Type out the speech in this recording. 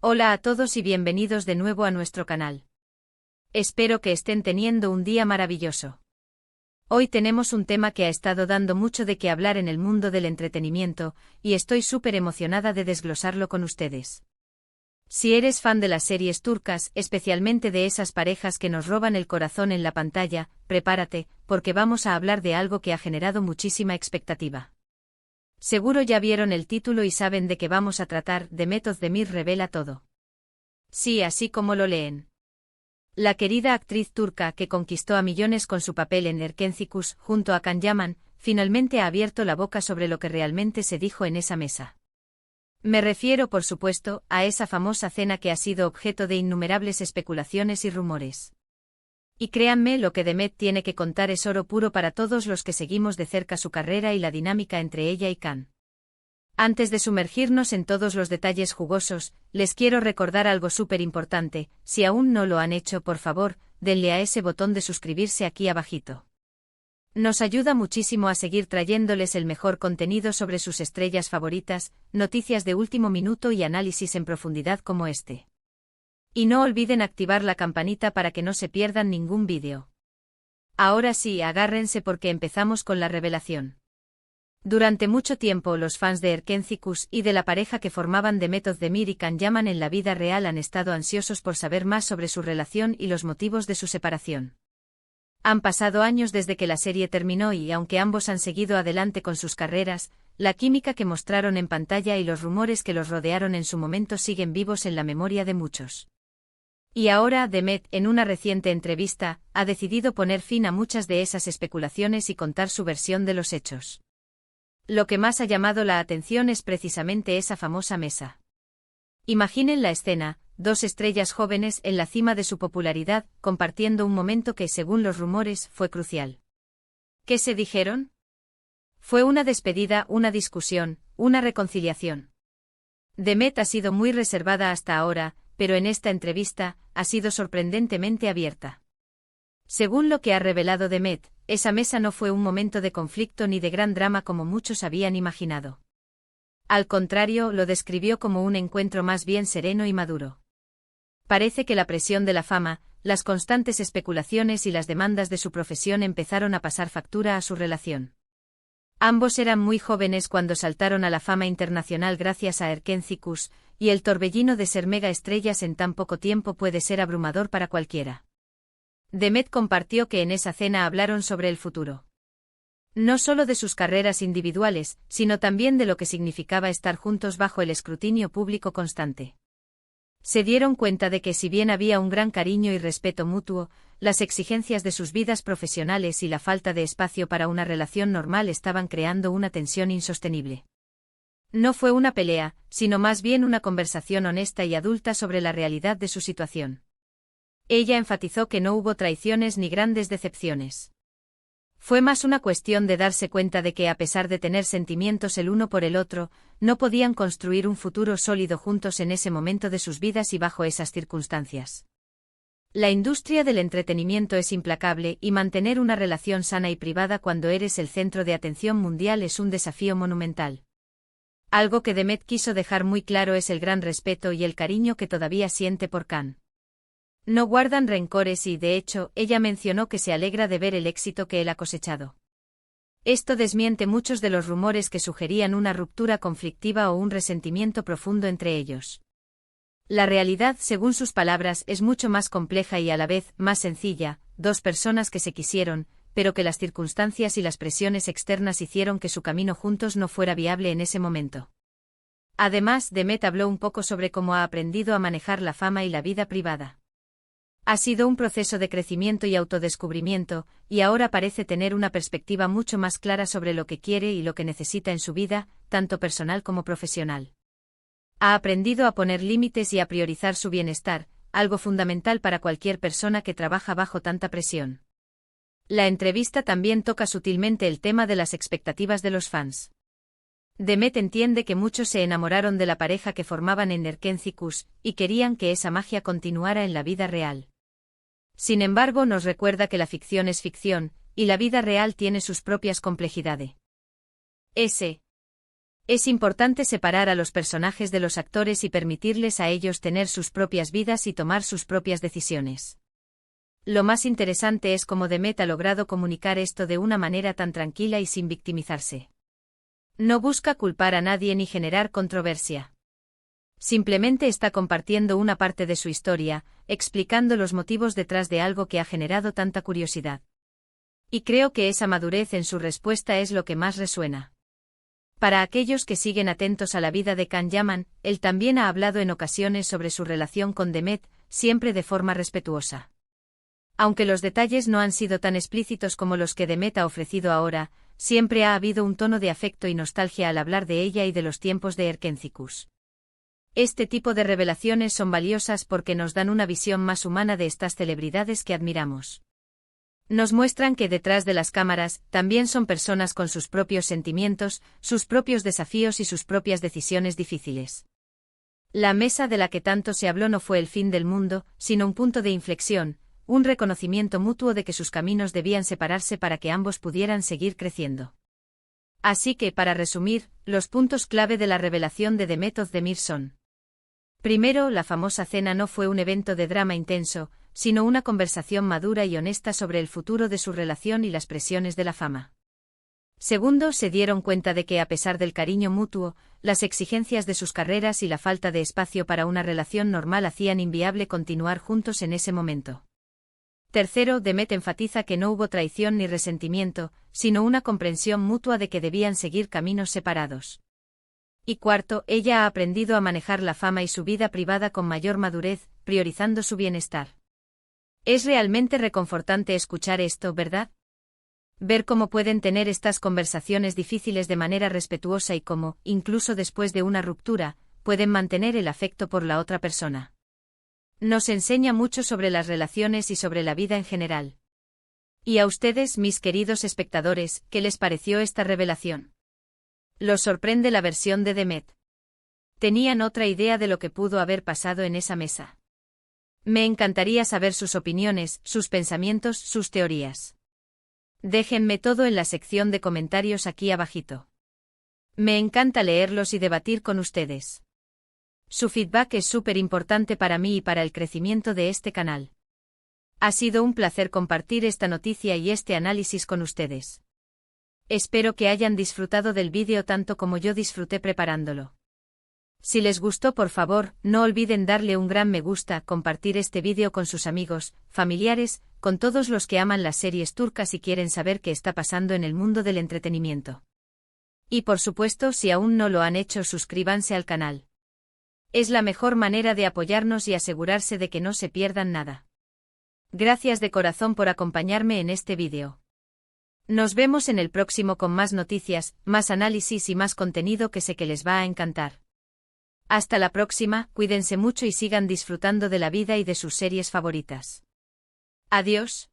Hola a todos y bienvenidos de nuevo a nuestro canal. Espero que estén teniendo un día maravilloso. Hoy tenemos un tema que ha estado dando mucho de qué hablar en el mundo del entretenimiento, y estoy súper emocionada de desglosarlo con ustedes. Si eres fan de las series turcas, especialmente de esas parejas que nos roban el corazón en la pantalla, prepárate, porque vamos a hablar de algo que ha generado muchísima expectativa. Seguro ya vieron el título y saben de qué vamos a tratar. Demet Özdemir revela todo. Sí, así como lo leen. La querida actriz turca que conquistó a millones con su papel en Erkenci Kuş junto a Can Yaman, finalmente ha abierto la boca sobre lo que realmente se dijo en esa mesa. Me refiero, por supuesto, a esa famosa cena que ha sido objeto de innumerables especulaciones y rumores. Y créanme, lo que Demet tiene que contar es oro puro para todos los que seguimos de cerca su carrera y la dinámica entre ella y Can. Antes de sumergirnos en todos los detalles jugosos, les quiero recordar algo súper importante. Si aún no lo han hecho, por favor, denle a ese botón de suscribirse aquí abajito. Nos ayuda muchísimo a seguir trayéndoles el mejor contenido sobre sus estrellas favoritas, noticias de último minuto y análisis en profundidad como este. Y no olviden activar la campanita para que no se pierdan ningún vídeo. Ahora sí, agárrense porque empezamos con la revelación. Durante mucho tiempo los fans de Erkenci Kuş y de la pareja que formaban Demet Özdemir y Can Yaman en la vida real han estado ansiosos por saber más sobre su relación y los motivos de su separación. Han pasado años desde que la serie terminó y aunque ambos han seguido adelante con sus carreras, la química que mostraron en pantalla y los rumores que los rodearon en su momento siguen vivos en la memoria de muchos. Y ahora, Demet, en una reciente entrevista, ha decidido poner fin a muchas de esas especulaciones y contar su versión de los hechos. Lo que más ha llamado la atención es precisamente esa famosa mesa. Imaginen la escena, dos estrellas jóvenes en la cima de su popularidad, compartiendo un momento que, según los rumores, fue crucial. ¿Qué se dijeron? Fue una despedida, una discusión, una reconciliación. Demet ha sido muy reservada hasta ahora, pero en esta entrevista, ha sido sorprendentemente abierta. Según lo que ha revelado Demet, esa mesa no fue un momento de conflicto ni de gran drama como muchos habían imaginado. Al contrario, lo describió como un encuentro más bien sereno y maduro. Parece que la presión de la fama, las constantes especulaciones y las demandas de su profesión empezaron a pasar factura a su relación. Ambos eran muy jóvenes cuando saltaron a la fama internacional gracias a Erkenci Kuş, y el torbellino de ser mega estrellas en tan poco tiempo puede ser abrumador para cualquiera. Demet compartió que en esa cena hablaron sobre el futuro. No solo de sus carreras individuales, sino también de lo que significaba estar juntos bajo el escrutinio público constante. Se dieron cuenta de que si bien había un gran cariño y respeto mutuo, las exigencias de sus vidas profesionales y la falta de espacio para una relación normal estaban creando una tensión insostenible. No fue una pelea, sino más bien una conversación honesta y adulta sobre la realidad de su situación. Ella enfatizó que no hubo traiciones ni grandes decepciones. Fue más una cuestión de darse cuenta de que a pesar de tener sentimientos el uno por el otro, no podían construir un futuro sólido juntos en ese momento de sus vidas y bajo esas circunstancias. La industria del entretenimiento es implacable y mantener una relación sana y privada cuando eres el centro de atención mundial es un desafío monumental. Algo que Demet quiso dejar muy claro es el gran respeto y el cariño que todavía siente por Can. No guardan rencores y, de hecho, ella mencionó que se alegra de ver el éxito que él ha cosechado. Esto desmiente muchos de los rumores que sugerían una ruptura conflictiva o un resentimiento profundo entre ellos. La realidad, según sus palabras, es mucho más compleja y a la vez más sencilla, dos personas que se quisieron, pero que las circunstancias y las presiones externas hicieron que su camino juntos no fuera viable en ese momento. Además, Demet habló un poco sobre cómo ha aprendido a manejar la fama y la vida privada. Ha sido un proceso de crecimiento y autodescubrimiento, y ahora parece tener una perspectiva mucho más clara sobre lo que quiere y lo que necesita en su vida, tanto personal como profesional. Ha aprendido a poner límites y a priorizar su bienestar, algo fundamental para cualquier persona que trabaja bajo tanta presión. La entrevista también toca sutilmente el tema de las expectativas de los fans. Demet entiende que muchos se enamoraron de la pareja que formaban en Erkenci Kuş, y querían que esa magia continuara en la vida real. Sin embargo, nos recuerda que la ficción es ficción, y la vida real tiene sus propias complejidades. Es importante separar a los personajes de los actores y permitirles a ellos tener sus propias vidas y tomar sus propias decisiones. Lo más interesante es cómo Demet ha logrado comunicar esto de una manera tan tranquila y sin victimizarse. No busca culpar a nadie ni generar controversia. Simplemente está compartiendo una parte de su historia, explicando los motivos detrás de algo que ha generado tanta curiosidad. Y creo que esa madurez en su respuesta es lo que más resuena. Para aquellos que siguen atentos a la vida de Can Yaman, él también ha hablado en ocasiones sobre su relación con Demet, siempre de forma respetuosa. Aunque los detalles no han sido tan explícitos como los que Demet ha ofrecido ahora, siempre ha habido un tono de afecto y nostalgia al hablar de ella y de los tiempos de Erkencicus. Este tipo de revelaciones son valiosas porque nos dan una visión más humana de estas celebridades que admiramos. Nos muestran que detrás de las cámaras también son personas con sus propios sentimientos, sus propios desafíos y sus propias decisiones difíciles. La mesa de la que tanto se habló no fue el fin del mundo, sino un punto de inflexión, un reconocimiento mutuo de que sus caminos debían separarse para que ambos pudieran seguir creciendo. Así que, para resumir, los puntos clave de la revelación de Demet Özdemir son: primero, la famosa cena no fue un evento de drama intenso, sino una conversación madura y honesta sobre el futuro de su relación y las presiones de la fama. Segundo, se dieron cuenta de que a pesar del cariño mutuo, las exigencias de sus carreras y la falta de espacio para una relación normal hacían inviable continuar juntos en ese momento. Tercero, Demet enfatiza que no hubo traición ni resentimiento, sino una comprensión mutua de que debían seguir caminos separados. Y cuarto, ella ha aprendido a manejar la fama y su vida privada con mayor madurez, priorizando su bienestar. Es realmente reconfortante escuchar esto, ¿verdad? Ver cómo pueden tener estas conversaciones difíciles de manera respetuosa y cómo, incluso después de una ruptura, pueden mantener el afecto por la otra persona. Nos enseña mucho sobre las relaciones y sobre la vida en general. ¿Y a ustedes, mis queridos espectadores, qué les pareció esta revelación? ¿Los sorprende la versión de Demet? ¿Tenían otra idea de lo que pudo haber pasado en esa mesa? Me encantaría saber sus opiniones, sus pensamientos, sus teorías. Déjenme todo en la sección de comentarios aquí abajito. Me encanta leerlos y debatir con ustedes. Su feedback es súper importante para mí y para el crecimiento de este canal. Ha sido un placer compartir esta noticia y este análisis con ustedes. Espero que hayan disfrutado del vídeo tanto como yo disfruté preparándolo. Si les gustó, por favor, no olviden darle un gran me gusta, compartir este vídeo con sus amigos, familiares, con todos los que aman las series turcas y quieren saber qué está pasando en el mundo del entretenimiento. Y por supuesto, si aún no lo han hecho, suscríbanse al canal. Es la mejor manera de apoyarnos y asegurarse de que no se pierdan nada. Gracias de corazón por acompañarme en este vídeo. Nos vemos en el próximo con más noticias, más análisis y más contenido que sé que les va a encantar. Hasta la próxima, cuídense mucho y sigan disfrutando de la vida y de sus series favoritas. Adiós.